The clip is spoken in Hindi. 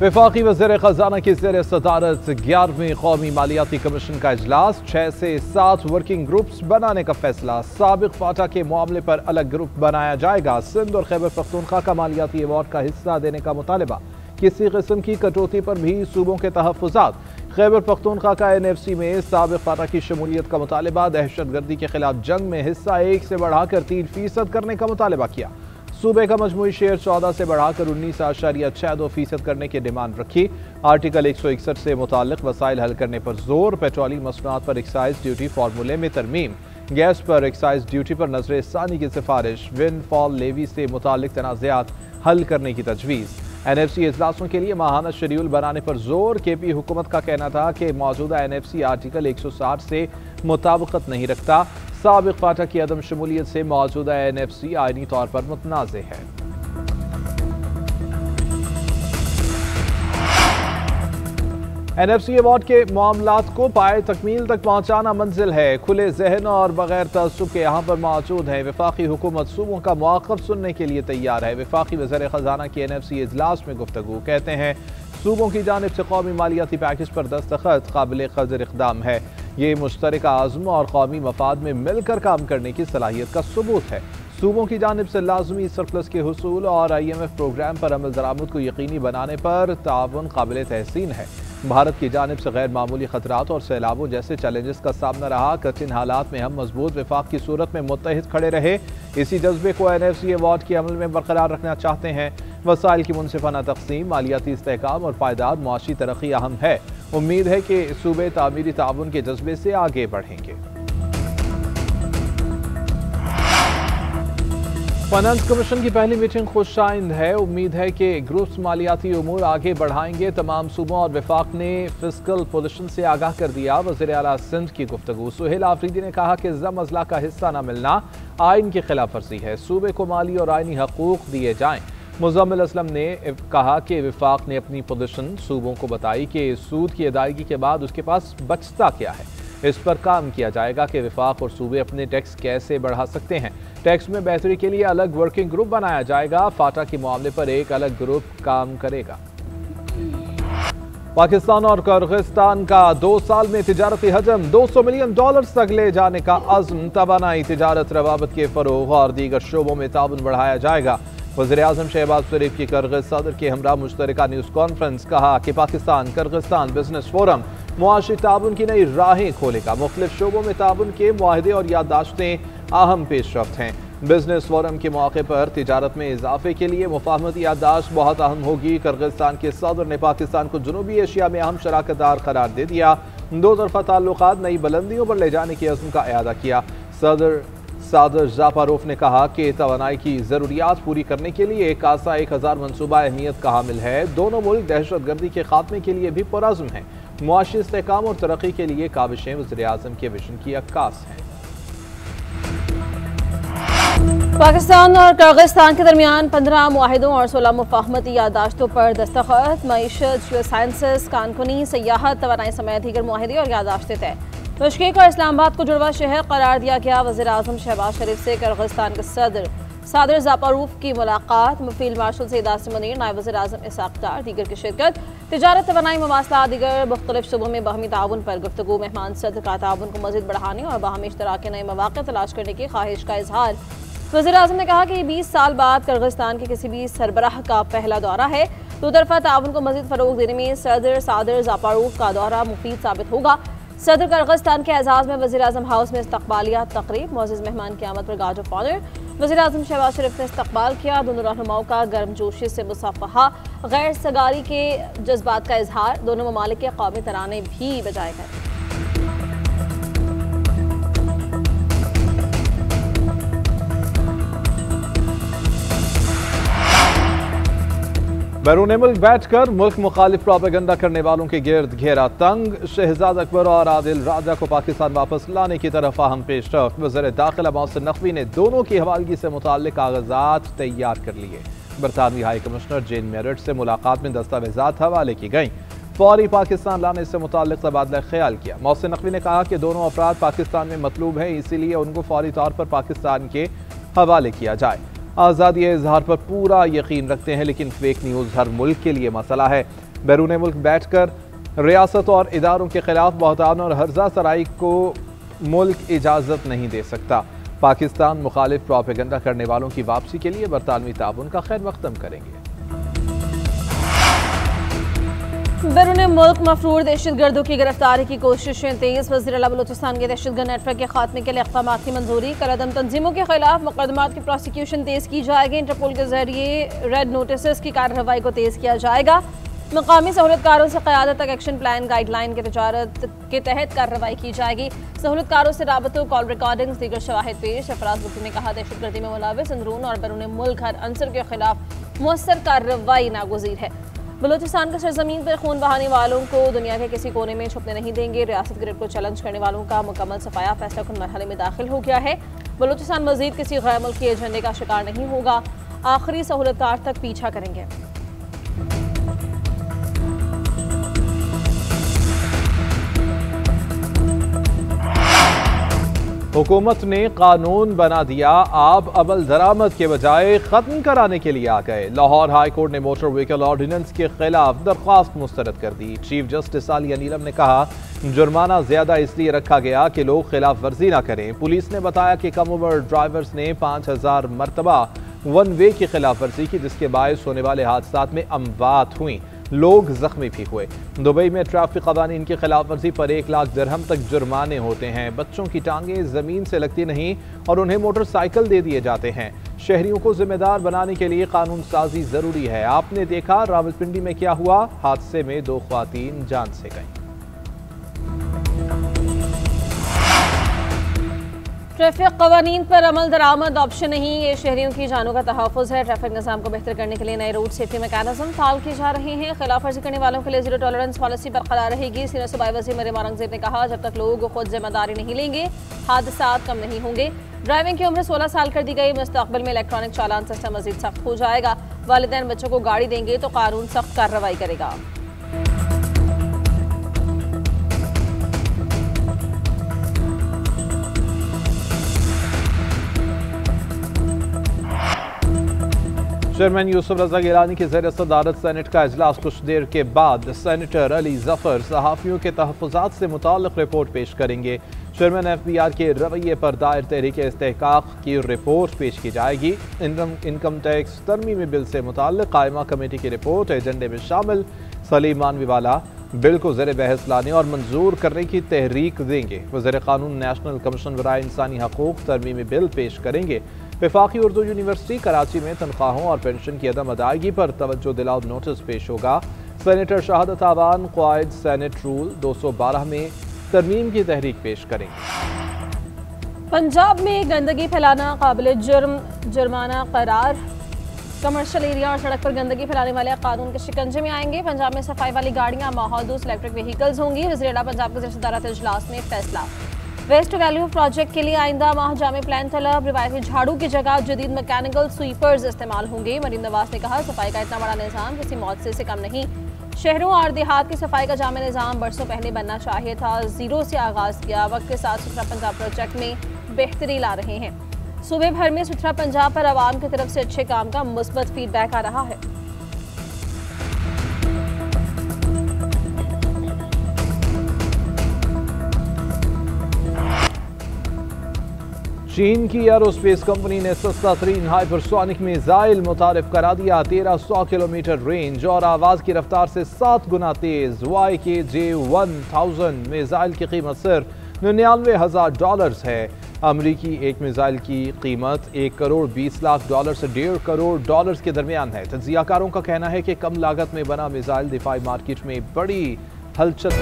वफाकी वज़ीर ख़ज़ाना की ज़ेर सदारत 11वें कौमी मालियाती कमीशन का इजलास, 6 से 7 वर्किंग ग्रुप्स बनाने का फैसला। साबिक फाटा के मामले पर अलग ग्रुप बनाया जाएगा। सिंध और खैबर पख्तूनख्वा का मालियाती अवार्ड का हिस्सा देने का मुतालबा। किसी किस्म की कटौती पर भी सूबों के तहफ़्फ़ुज़ात। खैबर पख्तूनख्वा का NFC में साबिक फाटा की शमूलियत का मुतालबा। दहशतगर्दी के खिलाफ जंग में हिस्सा 1 से बढ़ाकर 3% करने का मुतालबा किया। सूबे का मजमूई शेयर 14 से बढ़ाकर 19.62% करने की डिमांड रखी। आर्टिकल 161 से मुताल्लिक वसाइल हल करने पर जोर। पेट्रोलियम मसनूआत पर एक्साइज ड्यूटी फार्मूले में तरमीम। गैस पर एक्साइज ड्यूटी पर नजर सानी की सिफारिश। विंड फॉल लेवी से मुताल्लिक तनाज़ात हल करने की तजवीज़। NFC इजलासों के लिए माहाना शेड्यूल बनाने पर जोर। KP हुकूमत का कहना था कि मौजूदा NFC आर्टिकल 160 से मुताबिकत नहीं रखता। साबिक फाटा की अदम शमूलियत से मौजूदा NFC आईनी तौर पर मुतनाज़ है। NFC अवार्ड के मामलात को पाए तकमील तक पहुँचाना मंजिल है। खुले जहन और बगैर तअस्सुब के यहाँ पर मौजूद है। वफाकी हुकूमत सूबों का मौक़िफ़ सुनने के लिए तैयार है। वफाकी वज़ीर ख़ज़ाना की NFC इजलास में गुफ्तगू। कहते हैं सूबों की जानिब से कौमी मालियाती पैकेज पर दस्तखत काबिल क़दर इक़दाम है। ये मुश्तरका आज़म और कौमी मफाद में मिलकर काम करने की सलाहियत का सबूत है। सूबों की जानिब से लाजमी सरप्लस के हुसूल और IMF प्रोग्राम पर अमल दरामद को यकीनी बनाने पर ताउन काबिल तहसीन है। भारत की जानिब से गैर मामूली खतरात और सैलाबों जैसे चैलेंजेस का सामना रहा। कठिन हालात में हम मजबूत विफाक की सूरत में मुत्तहिद खड़े रहे। इसी जज्बे को NFC अवार्ड के अमल में बरकरार रखना चाहते हैं। वसाइल की मुनसिफाना तकसीम, मालियाती इस्तेहकाम और पायदार मुआशी तरक्की अहम है। उम्मीद है कि सूबे तामीरी ताउन के जज्बे से आगे बढ़ेंगे। फाइनेंस कमीशन की पहली मीटिंग खुशाइंद है। उम्मीद है कि ग्रुप्स मालियाती उमूर आगे बढ़ाएंगे। तमाम सूबों और विफाक ने फिस्कल पोजीशन से आगाह कर दिया। वज़ीर आला सिंध की गुफ्तगू। सुहेल आफरीदी ने कहा कि ज़म अज़ला का हिस्सा न मिलना आइन की खिलाफ वर्जी है। सूबे को माली और आइनी हकूक दिए जाएं। मुज़म्मिल असलम ने कहा कि विफाक ने अपनी पोजीशन सूबों को बताई कि सूद की अदायगी के बाद उसके पास बचता क्या है। इस पर काम किया जाएगा कि विफाक और सूबे अपने टैक्स कैसे बढ़ा सकते हैं। टैक्स में बेहतरी के लिए अलग वर्किंग ग्रुप बनाया जाएगा। फाटा के मामले पर एक अलग ग्रुप काम करेगा। पाकिस्तान और किर्गिस्तान का 2 साल में तिजारती हजम $200 मिलियन तक ले जाने का अज़्म। तवानाई, तिजारत, रवाबत के फरोग और दीगर शोबों में ताउन बढ़ाया जाएगा। वज़ीर-ए-आज़म शहबाज शरीफ की किर्गिज़ सदर के हमरा मुश्तरका न्यूज़ कॉन्फ्रेंस। कहा कि पाकिस्तान किर्गिस्तान बिजनेस फोरम मुआशी ताउन की नई राहें खोलेगा। मुख्तलिफ शोबों में ताउन के मुआहदे और याददाश्तें अहम पेशरफ्त हैं। बिजनेस फोरम के मौके पर तिजारत में इजाफे के लिए मुफाहमती याददाश्त बहुत अहम होगी। किर्गिस्तान के सदर ने पाकिस्तान को जनूबी एशिया में अहम शराकतदार करार दे दिया। दो तरफा ताल्लुकात नई बुलंदियों पर ले जाने के अज़्म का इआदा किया। सदर सादर जापारोफ ने कहा कि तवानाई की ज़रूरियात पूरी करने के लिए कासा 1000 मनसूबा अहमियत का हामिल है। दोनों मुल्क दहशतगर्दी के खात्मे के लिए भी पुरअज़्म हैं। मुआशी इस्तेहकाम और तरक्की के लिए काविशें वज़ीर-ए-आज़म के विजन की अक्कास हैं। पाकिस्तान और किर्गिस्तान के दरमियान 15 मुआहिदों और 16 मुफाहमती याददाश्तों पर दस्तखत। मईशत, जियो साइंसेस, कानकुनी, सयाहत, तवानाई समेत दीगर मुआहिदे और याददाश्तें तय। बिश्केक और इस्लामाबाद को जुड़वा शहर करार दिया गया। वज़ीर-ए-आज़म शहबाज शरीफ से किर्गिस्तान के सदर सादर जापारूफ की मुलाकात। फील्ड मार्शल सईद आसिम मुनीर, नायब वज़ीर-ए-आज़म इसाक डार दीगर की शिरकत। तिजारत, तवानाई, मवासलात, दीगर मुख्तलिफ शोबों में बाहमी ताउन पर गुफ्तगू। मेहमान सदर का ताउन को मज़ीद बढ़ाने और बाहमी इश्तराक के नए मौक़े तलाश करने की ख्वाहिश का इजहार। वज़ीर-ए-आज़म ने कहा कि 20 साल बाद किर्गिस्तान के किसी भी सरबराह का पहला दौरा है। दो तरफा ताउन को मज़ीद फ़रोग़ देने में सदर सादर जापारूफ का दौरा मुफीद साबित होगा। सदर किर्गिस्तान के एजाज़ में वज़ीर-ए-आज़म हाउस में इस्तक़बालिया तक़रीब। मुअज़्ज़ज़ मेहमान की आमद पर गार्ड ऑफ ऑनर वज़ीर-ए-आज़म शहबाज शरीफ ने इस्तक़बाल किया। दोनों रहनुमाओं का गर्मजोशी से मुसाफ़हा, गैर सगारी के जज्बात का इजहार। दोनों ममालिक के कौमी तराने भी बजाए गए। बैरून मुल्क बैठकर मुल्क मुखालिफ प्रोपेगेंडा करने वालों के गिर्द घेरा तंग। शहजाद अकबर और आदिल राजा को पाकिस्तान वापस लाने की तरफ अहम पेशरफ्त। वज़ीर दाखिला मोहसिन नकवी ने दोनों की हवालगी से मुताल्लिक कागजात तैयार कर लिए। बरतानवी हाई कमिश्नर जेन मेरिट से मुलाकात में दस्तावेजात हवाले की गई। फौरी पाकिस्तान लाने से मुताल्लिक तबादला ख्याल किया। मोहसिन नकवी ने कहा कि दोनों अफराद पाकिस्तान में मतलूब हैं, इसीलिए उनको फौरी तौर पर पाकिस्तान के हवाले किया जाए। आज़ादी इजहार पर पूरा यकीन रखते हैं, लेकिन फेक न्यूज़ हर मुल्क के लिए मसला है। बैरून मुल्क बैठकर रियासत और इदारों के खिलाफ बहतान और हर्जा सराई को मुल्क इजाज़त नहीं दे सकता। पाकिस्तान मुखालिफ प्रोपेगेंडा करने वालों की वापसी के लिए बरतानवी ताउन का खैर मकदम करेंगे। बैरून मुल्क मफरूर दहशतगर्दों की गिरफ्तारी की कोशिशें तेज। वज़ीर आला बलूचिस्तान के दहशतगर्द नेटवर्क के खात्मे के लिए इक़दामात की मंजूरी। कलअदम तंजीमों के खिलाफ मुकदमात की प्रोसिक्यूशन तेज की जाएगी। इंटरपोल के जरिए रेड नोटिस की कार्रवाई को तेज किया जाएगा। मकामी सहूलतकारों से क़यादत तक एक्शन प्लान गाइडलाइन के तजारत के तहत कार्रवाई की जाएगी। सहूलतकारों से राबतों, कॉल रिकॉर्डिंग्स, दीगर शवाहिद पेश। अफराज बुट्टी ने कहा, दहशतगर्दी में मुलविस अंदरून और बैरून मुल्क हर अंसर के खिलाफ मुअस्सर कार्रवाई नागुज़ीर है। बलूचिस्तान की सरजमीन पर खून बहाने वालों को दुनिया के किसी कोने में छुपने नहीं देंगे। रियासत ग्रिड को चैलेंज करने वालों का मुकम्मल सफाया फैसला कुन मरहले में दाखिल हो गया है। बलूचिस्तान मजीद किसी गैर मुल्की एजेंडे का शिकार नहीं होगा। आखिरी सहूलतकार तक पीछा करेंगे। हुकूमत ने कानून बना दिया, आप अमल दरामद के बजाय खत्म कराने के लिए आ गए। लाहौर हाई कोर्ट ने मोटर व्हीकल ऑर्डिनेंस के खिलाफ दरख्वास्त मुस्तरद कर दी। चीफ जस्टिस आलिया नीलम ने कहा, जुर्माना ज्यादा इसलिए रखा गया कि लोग खिलाफ वर्जी ना करें। पुलिस ने बताया कि कम उम्र ड्राइवर्स ने 5000 मरतबा वन वे की खिलाफ वर्जी की, जिसके बायस होने वाले हादसात में अमवात हुई, लोग जख्मी भी हुए। दुबई में ट्रैफिक कवानीन की खिलाफ वर्जी पर 1 लाख दिरहम तक जुर्माने होते हैं। बच्चों की टांगें जमीन से लगती नहीं और उन्हें मोटरसाइकिल दे दिए जाते हैं। शहरियों को जिम्मेदार बनाने के लिए कानून साजी जरूरी है। आपने देखा रावलपिंडी में क्या हुआ, हादसे में 2 ख्वातीन जान से गईं। ट्रैफिक कवानीन पर अमल दरामद ऑप्शन नहीं, ये शहरियों की जानों का तहफ़्फ़ुज़ है। ट्रैफिक निज़ाम को बेहतर करने के लिए नए रोड सेफ्टी मैकेनिज्म फाल किए जा रहे हैं। खिलाफ वर्जी करने वालों के लिए जीरो टॉलरेंस पॉलिसी बरकरार रहेगी। सीनियर सूबाई वज़ीर मरियम औरंगज़ेब ने कहा, जब तक लोग खुद जिम्मेदारी नहीं लेंगे हादसात कम नहीं होंगे। ड्राइविंग की उम्र 16 साल कर दी गई। मुस्तक़बिल में इलेक्ट्रॉनिक चालान सिस्टम मज़ीद सख्त हो जाएगा। वालिदैन बच्चों को गाड़ी देंगे तो कानून सख्त कार्रवाई करेगा। चेयरमैन यूसुफ रजा गिलानी की ज़ेर सदारत सेनेट का इजलास कुछ देर के बाद सेनेटर अली जफर सहाफ़ियों के तहफ़्फ़ुज़ात से मुताल्लिक़ रिपोर्ट पेश करेंगे। चेयरमैन FBR के रवैये पर दायर तहरीक इस्तेहक़ाक़ की रिपोर्ट पेश की जाएगी। इनकम टैक्स तरमीमी बिल से मुताल्लिक़ कायमा कमेटी की रिपोर्ट एजेंडे में शामिल। सलीम मानवीवाला बिल को ज़ेर बहस लाने और मंजूर करने की तहरीक देंगे। वज़ीर क़ानून नेशनल कमीशन बराए इंसानी हकूक़ तरमीमी बिल पेश करेंगे। वफाकी उर्दू यूनिवर्सिटी कराची में तनख्वाहों और पेंशन की अदम अदायगी पर तवज्जो दिलाओ नोटिस पेश होगा। सेनेटर शहादत आवान क़वाइद सेनेट रूल 212 में तरमीम की तहरीक पेश करेंगे। पंजाब में गंदगी फैलाना काबिल जुर्माना करार। कमर्शियल एरिया और सड़क पर गंदगी फैलाने वाले कानून के शिकंजे में आएंगे। पंजाब में सफाई वाली गाड़ियां माहौदूस इलेक्ट्रिक व्हीकल्स होंगी। वज़ीर आला पंजाब के सदारत इजलास में फैसला। वेस्ट वैल्यू प्रोजेक्ट के लिए आइंदा माह जामे प्लान तलब। रिवायती झाड़ू की जगह जदीद मैकेनिकल स्वीपर्स इस्तेमाल होंगे। मरीम नवाज ने कहा, सफाई का इतना बड़ा निज़ाम किसी मुआवजे से कम नहीं। शहरों और देहात की सफाई का जामे निज़ाम बरसों पहले बनना चाहिए था। जीरो से आगाज़ किया। वक्त के साथ सुथरा पंजाब प्रोजेक्ट में बेहतरी ला रहे हैं। सूबे भर में सुथरा पंजाब पर आवाम की तरफ से अच्छे काम का मुस्बत फीडबैक आ रहा है। चीन की एरोस्पेस कंपनी ने सस्ता तरीन हाइपरसोनिक मिसाइल मुतारिफ करा दिया। 1300 किलोमीटर रेंज और आवाज की रफ्तार से 7 गुना तेज YKJ-1000 मिसाइल की कीमत सिर्फ $99,000 है। अमरीकी एक मिसाइल की कीमत $1 करोड़ 20 लाख से $1.5 करोड़ के दरमियान है। तज्जियाकारों का कहना है कि कम लागत में बना मिसाइल दिफाई मार्केट में बड़ी हलचल